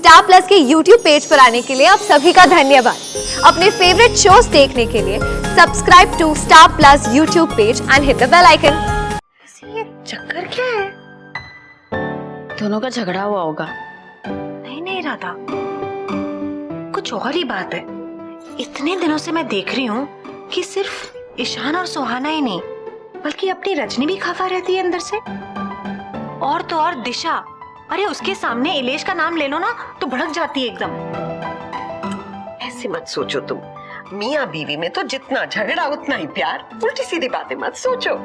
Star plus के YouTube page पर आने के लिए आप सभी का धन्यवाद। अपने फेवरेट शोज देखने के लिए subscribe to Star Plus YouTube page and hit the bell icon. ये चक्कर क्या है? दोनों का झगड़ा हुआ होगा। नहीं राधा, कुछ और ही बात है। इतने दिनों से मैं देख रही हूँ कि सिर्फ ईशान और सुहाना ही नहीं, बल्कि अपनी रजनी भी खफा रहती है अंदर से। और तो और दिशा, अरे उसके सामने इलेश का नाम ले लो ना तो भड़क जाती है एकदम। ऐसे मत सोचो तुम, मियाँ बीवी में तो जितना झगड़ा उतना ही प्यार। उल्टी सीधी बातें मत सोचो।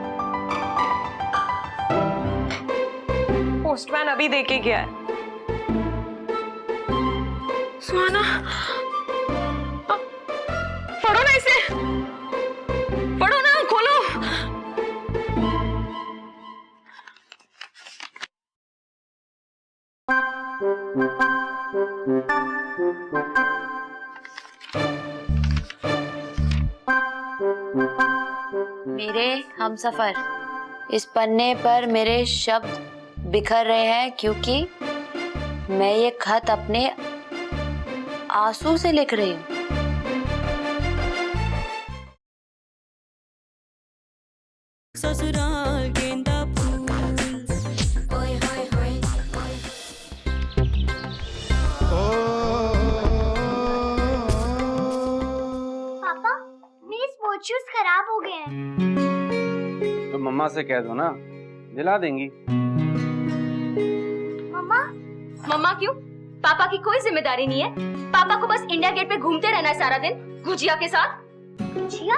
पोस्टमैन अभी देके गया है। सुहाना, पढ़ो ना इसे, पढ़ो ना, खोलो। मेरे हमसफर, इस पन्ने पर मेरे शब्द बिखर रहे हैं क्योंकि मैं ये खत अपने आंसू से लिख रही हूँ। ससुराल गेंदा फूल, ओए होए होए। पापा, मेरे स्पोर्ट्स शूज खराब हो गए हैं। तो मम्मा से कह दो ना, दिला देंगी। मम्मा, मम्मा क्यों? पापा की कोई जिम्मेदारी नहीं है। पापा को बस इंडिया गेट पे घूमते रहना है सारा दिन गुजिया के साथ। गुजिया?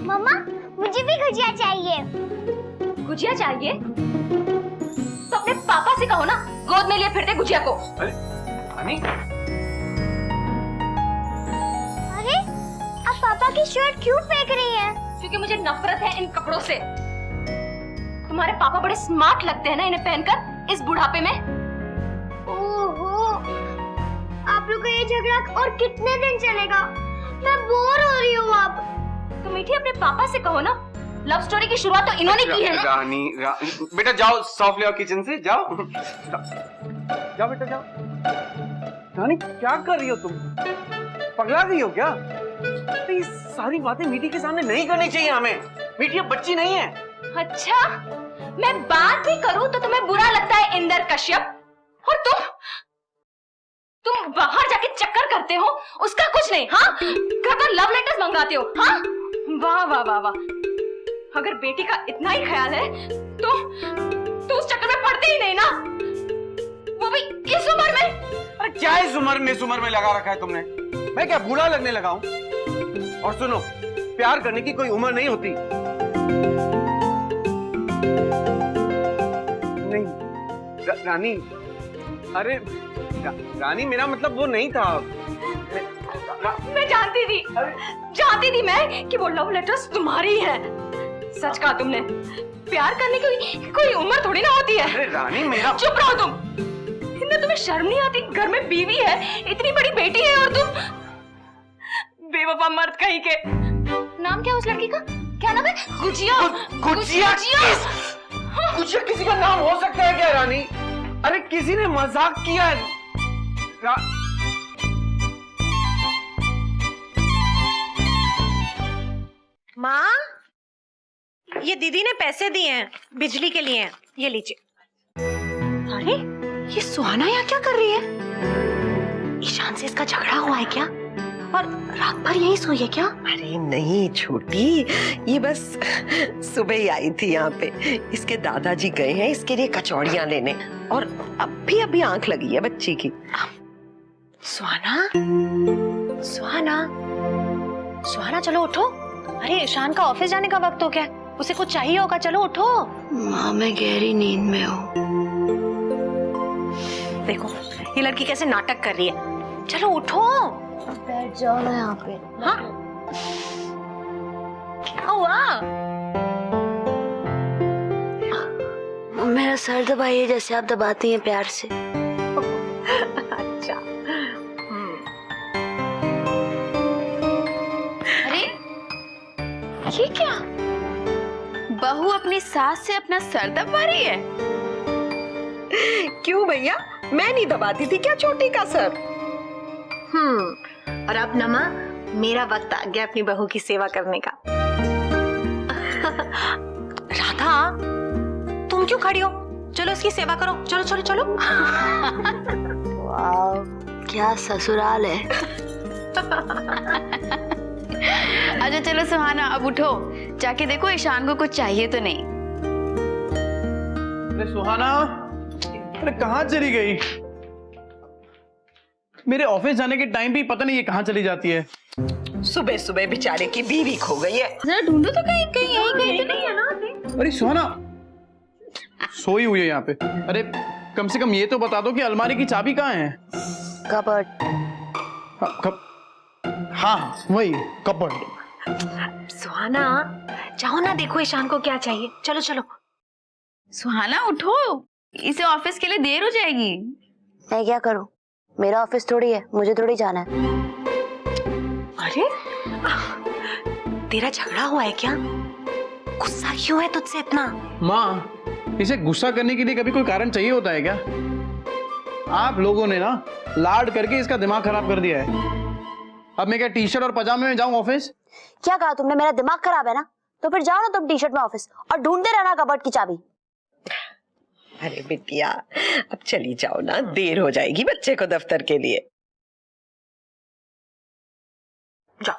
मम्मा, मुझे भी गुजिया चाहिए। गुजिया चाहिए तो अपने पापा से कहो ना, गोद में लिए फिरते गुजिया को। अरे अरे, आप पापा की शर्ट क्यों फेंक रही हैं? क्योंकि मुझे नफरत है इन कपड़ों से। तुम्हारे पापा बड़े स्मार्ट लगते हैं ना इन्हें पहनकर इस बुढ़ापे में। ओहो, आप लोग का ये झगड़ा और कितने दिन चलेगा? मैं बोर हो रही हूँ अब। तो मीठी अपने पापा से कहो ना, लव स्टोरी की शुरुआत तो इन्होंने की है ना। रानी, बेटा जाओ, सॉफ्ट ले आओ किचन से, जाओ जाओ बेटा जाओ। रानी क्या कर रही हो तुम? पगला गई हो क्या? तो ये सारी बातें मीठी के सामने नहीं करनी चाहिए हमें। मीठी अब बच्ची नहीं है। अच्छा, मैं बात भी करूं तो तुम्हें बुरा लगता है इंदर कश्यप? और तुम बाहर जाके चक्कर करते हो, उसका कुछ नहीं। हाँ, घर पर लव लेटर्स मंगाते हो। हाँ, वाह वाह वाह वाह। अगर बेटी का इतना ही ख्याल है तो उस चक्कर में पड़ते ही नहीं ना, वो भी इस उम्र में। अरे क्या इस उम्र में लगा रखा है तुमने? मैं क्या बूढ़ा लगने लगा हूँ? और सुनो, प्यार करने की कोई उम्र नहीं होती। नहीं रानी, अरे रानी मेरा मतलब वो नहीं था। मैं जानती थी मैं कि वो लव लेटर्स तुम्हारी है। सच कहा तुमने, प्यार करने की कोई उम्र थोड़ी ना होती है। अरे रानी मेरा। चुप रहो तुम। इतना तुम्हें शर्म नहीं आती? घर में बीवी है, इतनी बड़ी बेटी है, और तुम बेवफा मर्द कहीं के। नाम क्या उस लड़की का? क्या नाम है? गुजिया। गुजिया किसी का नाम हो सकता है क्या रानी? अरे किसी ने मजाक किया है। माँ, ये दीदी ने पैसे दिए हैं, बिजली के लिए हैं, ये लीजिए। अरे, ये सुहाना यहाँ क्या कर रही है? ईशान से इसका झगड़ा हुआ है क्या? और रात भर यही सोई है क्या? अरे नहीं छोटी, ये बस सुबह ही आई थी यहाँ पे। इसके दादाजी गए हैं इसके लिए कचौड़ियाँ लेने, और अभी आंख लगी है बच्ची की। सुहाना, सुहाना चलो उठो। अरे ईशान का ऑफिस जाने का वक्त हो गया, उसे कुछ चाहिए होगा, चलो उठो। माँ, मैं गहरी नींद में हूँ। देखो ये लड़की कैसे नाटक कर रही है, चलो उठो। बैठ जाओ ना यहाँ पे। हाँ, क्या हुआ? मेरा सर दबाइए जैसे आप दबाती हैं प्यार से। अच्छा। अरे ये क्या? बहू अपनी सास से अपना सर दबा रही है? क्यों भैया, मैं नहीं दबाती थी क्या छोटी का सर? और अब नमा मेरा वक्त आ गया अपनी बहू की सेवा करने का। राधा, तुम क्यों खड़ी हो? चलो इसकी सेवा करो, चलो चलो चलो। वाह, क्या ससुराल है। अच्छा चलो सुहाना, अब उठो, जाके देखो ईशान को कुछ चाहिए तो नहीं। अरे सुहाना, अरे कहाँ चली गई? मेरे ऑफिस जाने के टाइम भी पता नहीं ये कहाँ चली जाती है। सुबह सुबह बेचारे की बीवी खो गई है। जरा ढूंढो तो कहीं कहीं यहीं कहीं तो नहीं है ना। अरे सुहाना सोई हुई है यहाँ पे। अरे कम से कम ये तो बता दो कि अलमारी की चाबी कहाँ है? कबर्ड। हाँ वही कपबोर्ड। सुहाना, जाओ ना देखो ईशान को क्या चाहिए। चलो चलो। सुहाना उठो, इसे ऑफिस के लिए देर हो जाएगी। मैं क्या करूं? मेरा ऑफिस थोड़ी है, मुझे थोड़ी जाना है। अरे तेरा झगड़ा हुआ है क्या? गुस्सा क्यों है तुझसे इतना? माँ, इसे गुस्सा करने के लिए कभी कोई कारण चाहिए होता है क्या? आप लोगों ने ना लाड करके इसका दिमाग खराब कर दिया है। अब मैं क्या टी शर्ट और पजामे में जाऊं ऑफिस? क्या कहा तुमने? मेरा दिमाग खराब है ना? तो फिर जाओ ना तुम टी शर्ट में ऑफिस और ढूंढते रहना कबर्ड की चाबी। अरे बिटिया, अब चली जाओ ना, देर हो जाएगी बच्चे को दफ्तर के लिए। जाओ।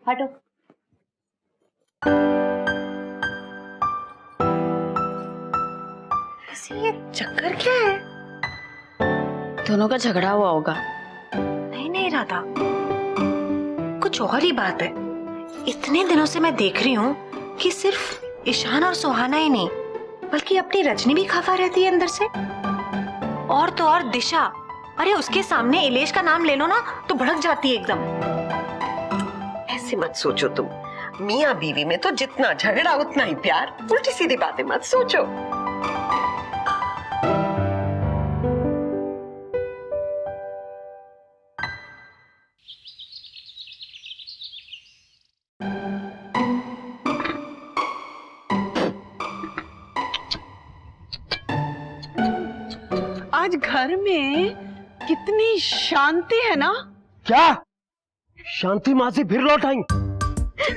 हटो। ये चक्कर क्या है? दोनों का झगड़ा हुआ होगा। नहीं नहीं राधा, कुछ और ही बात है। इतने दिनों से मैं देख रही हूँ कि सिर्फ ईशान और सुहाना ही नहीं, बल्कि अपनी रजनी भी खफा रहती है अंदर से। और तो और दिशा, अरे उसके सामने इलेश का नाम ले लो ना तो भड़क जाती है एकदम। ऐसे मत सोचो तुम, मियाँ बीवी में तो जितना झगड़ा उतना ही प्यार। उल्टी सीधी बातें मत सोचो। आज घर में कितनी शांति है ना? क्या शांति मासी फिर लौट आई?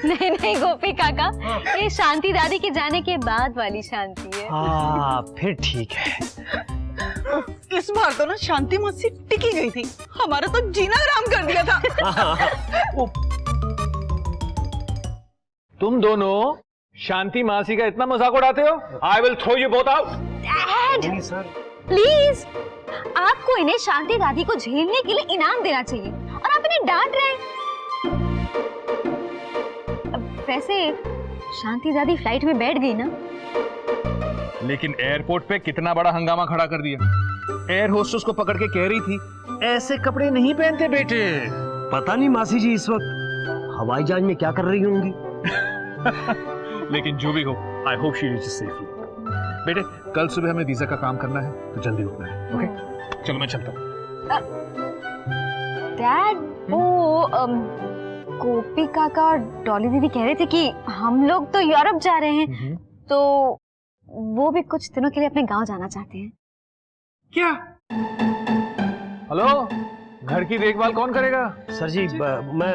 नहीं नहीं गोपी काका, ये शांति दादी के जाने के बाद वाली शांति है। हाँ फिर ठीक है। इस बार तो ना शांति मासी टिकी गई थी, हमारा तो जीना हराम कर दिया था। तुम दोनों शांति मासी का इतना मजाक उड़ाते हो? I will throw you both out. Dad please, आपको इन्हें शांति दादी को झेलने के लिए इनाम देना चाहिए और आप इन्हें डांट रहे हैं। वैसे शांति दादी फ्लाइट में बैठ गई ना? लेकिन एयरपोर्ट पे कितना बड़ा हंगामा खड़ा कर दिया। एयर होस्टेस को पकड़ के कह रही थी ऐसे कपड़े नहीं पहनते बेटे। पता नहीं मासी जी इस वक्त हवाई जहाज में क्या कर रही होंगी। लेकिन जो भी हो, I hope she reaches safely. बेटे कल सुबह हमें वीजा का काम करना है तो जल्दी उठना है। ओके चलो मैं चलता हूँ। डैड, वो गोपी काका और डॉली दीदी कह रहे थे कि हम लोग तो यूरोप जा रहे हैं, तो वो भी कुछ दिनों के लिए अपने गांव जाना चाहते हैं। क्या? हेलो, घर की देखभाल कौन करेगा? सर जी मैं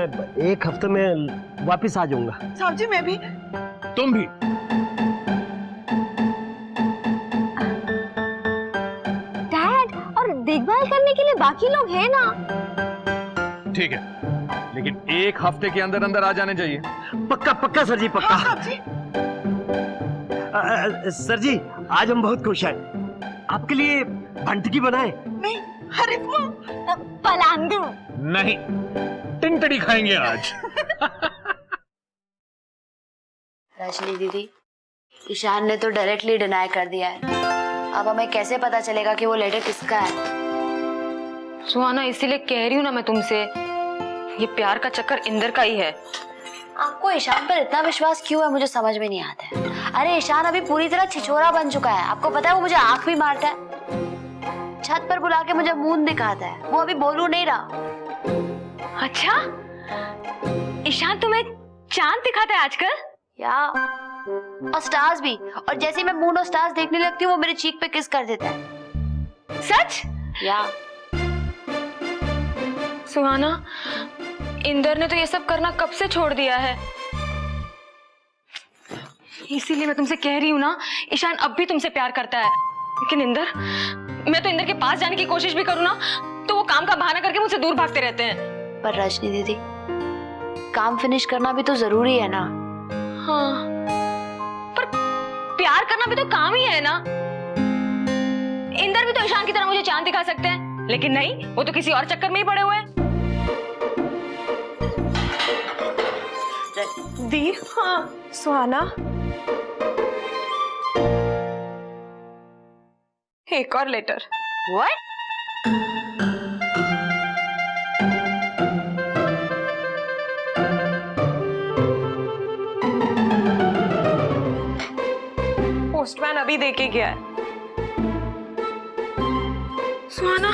एक हफ्ते में वापस आ जाऊंगा। साहब जी मैं भी। तुम भी? डैड, और देखभाल करने के लिए बाकी लोग हैं ना? ठीक है, लेकिन एक हफ्ते के अंदर अंदर आ जाने चाहिए। पक्का पक्का सर जी, पक्का। हाँ, साहब जी। सर जी आज हम बहुत खुश हैं। आपके लिए भंटकी बनाए? नहीं, हरिफू, पलांदू नहीं, टिंटड़ी खाएंगे आज। रजनी दीदी, ईशान ने तो डायरेक्टली डिनाई कर दिया है। अब हमें कैसे पता चलेगा कि वो लेटर किसका है? सुहाना, इसीलिए कह रही हूँ ना मैं तुमसे, ये प्यार का चक्कर इंदर का ही है। आपको ईशान पर इतना विश्वास क्यों है, मुझे समझ में नहीं आता है। अरे ईशान अभी पूरी तरह छिछोरा बन चुका है। आपको पता है वो मुझे आंख भी मारता है, छत पर बुला के मुझे मुंह दिखाता है। वो अभी बोलू नहीं रहा। अच्छा, ईशान तुम्हें चांद दिखाता है आजकल? या और स्टार्स भी। और जैसे मैं मून और स्टार्स देखने लगती हूँ वो मेरे चीक पे किस कर देता है। सच? या सुहाना, इंदर ने तो ये सब करना कब से छोड़ दिया है। इसीलिए मैं तुमसे कह रही हूँ ना, ईशान अब भी तुमसे प्यार करता है। लेकिन इंदर, मैं तो इंदर के पास जाने की कोशिश भी करूँ ना तो वो काम का बहाना करके मुझसे दूर भागते रहते हैं। पर रजनी दीदी, काम फिनिश करना भी तो जरूरी है ना। हाँ, पर प्यार करना भी तो काम ही है ना। इंदर भी तो ईशान की तरह मुझे चांद दिखा सकते हैं, लेकिन नहीं, वो तो किसी और चक्कर में ही पड़े हुए हैं। दी, हाँ सुहाना, एक और लेटर। What? पोस्टमैन अभी देके गया है। सुहाना,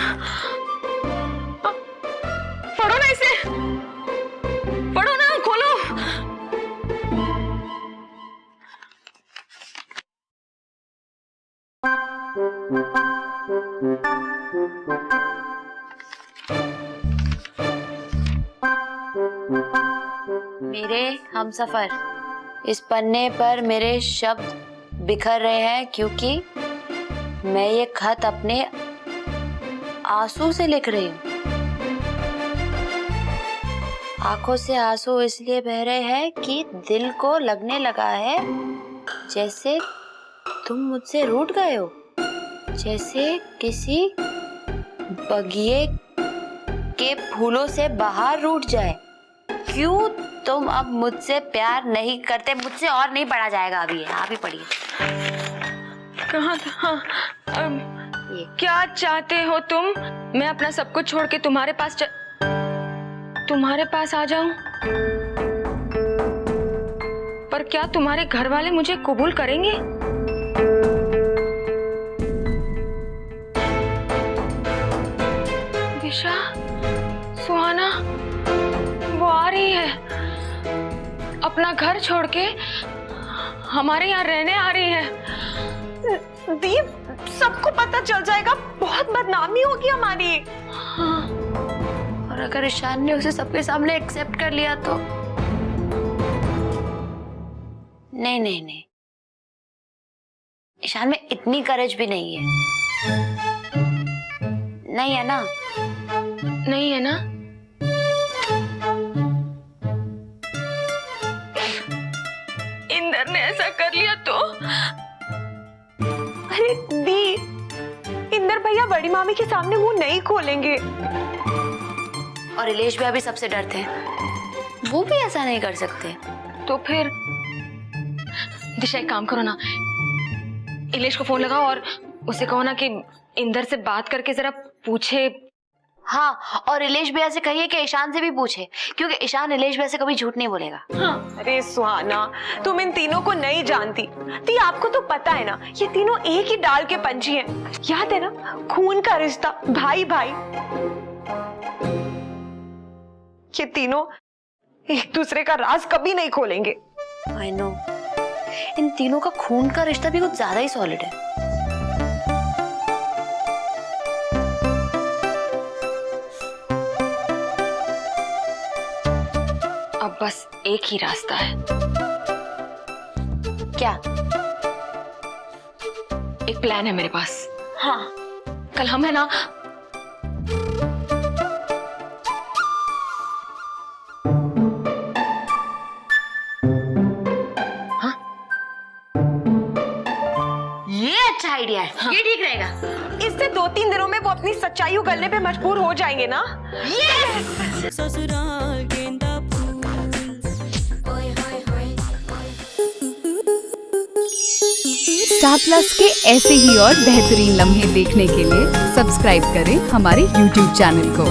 पढ़ो ना इसे, पढ़ो ना, खोलो। मेरे हमसफर, इस पन्ने पर मेरे शब्द बिखर रहे हैं क्योंकि मैं ये खत अपने आंसू से लिख रही हूँ। आंखों से आंसू इसलिए बह रहे हैं कि दिल को लगने लगा है जैसे तुम मुझसे रूठ गए हो, जैसे किसी बगिए के फूलों से बाहर रूठ जाए। क्यों तुम अब मुझसे प्यार नहीं करते? मुझसे और नहीं पढ़ा जाएगा अभी, आप ही पढ़िए। कहाँ था? हाँ, क्या चाहते हो तुम? मैं अपना सब कुछ छोड़ के तुम्हारे पास आ जाऊं? पर क्या तुम्हारे घर वाले मुझे कबूल करेंगे? दिशा, सुहाना, वो आ रही है। अपना घर छोड़ के हमारे यहाँ रहने आ रही है। दीप, सबको पता चल जाएगा, बहुत बदनामी होगी हमारी। हाँ, और अगर ईशान ने उसे सबके सामने एक्सेप्ट कर लिया तो? नहीं नहीं नहीं, ईशान में इतनी करेज भी नहीं है। नहीं है ना? नहीं है ना? इंदर ने ऐसा कर लिया तो? अरे दी, इंदर भैया बड़ी मामी के सामने मुंह नहीं खोलेंगे। और इलेश भैया भी सबसे डरते हैं, वो भी ऐसा नहीं कर सकते। तो फिर दिशा, एक काम करो ना, इलेश को फोन लगाओ और उसे कहो ना कि इंदर से बात करके जरा पूछे। हाँ, और इलेश भैया से कहिए कि ईशान से भी पूछे, क्योंकि ईशान इलेश भैया से कभी झूठ नहीं बोलेगा। हाँ। अरे सुहाना, तुम इन तीनों को नहीं जानती। दी, आपको तो पता है ना, ये तीनों एक ही डाल के पंछी हैं। याद है ना, खून का रिश्ता, भाई भाई। ये तीनों एक दूसरे का राज कभी नहीं खोलेंगे। I know, इन तीनों का खून का रिश्ता भी कुछ ज्यादा ही सॉलिड है। अब बस एक ही रास्ता है। क्या? एक प्लान है मेरे पास। हाँ, कल हम है ना, ये अच्छा आइडिया है। हाँ। ये ठीक रहेगा। इससे 2-3 दिनों में वो अपनी सच्चाई उगलने पे मजबूर हो जाएंगे ना। यस! ससुराल गेंदा फूल, ओए होए होए। स्टार प्लस के ऐसे ही और बेहतरीन लम्हे देखने के लिए सब्सक्राइब करें हमारे YouTube चैनल को।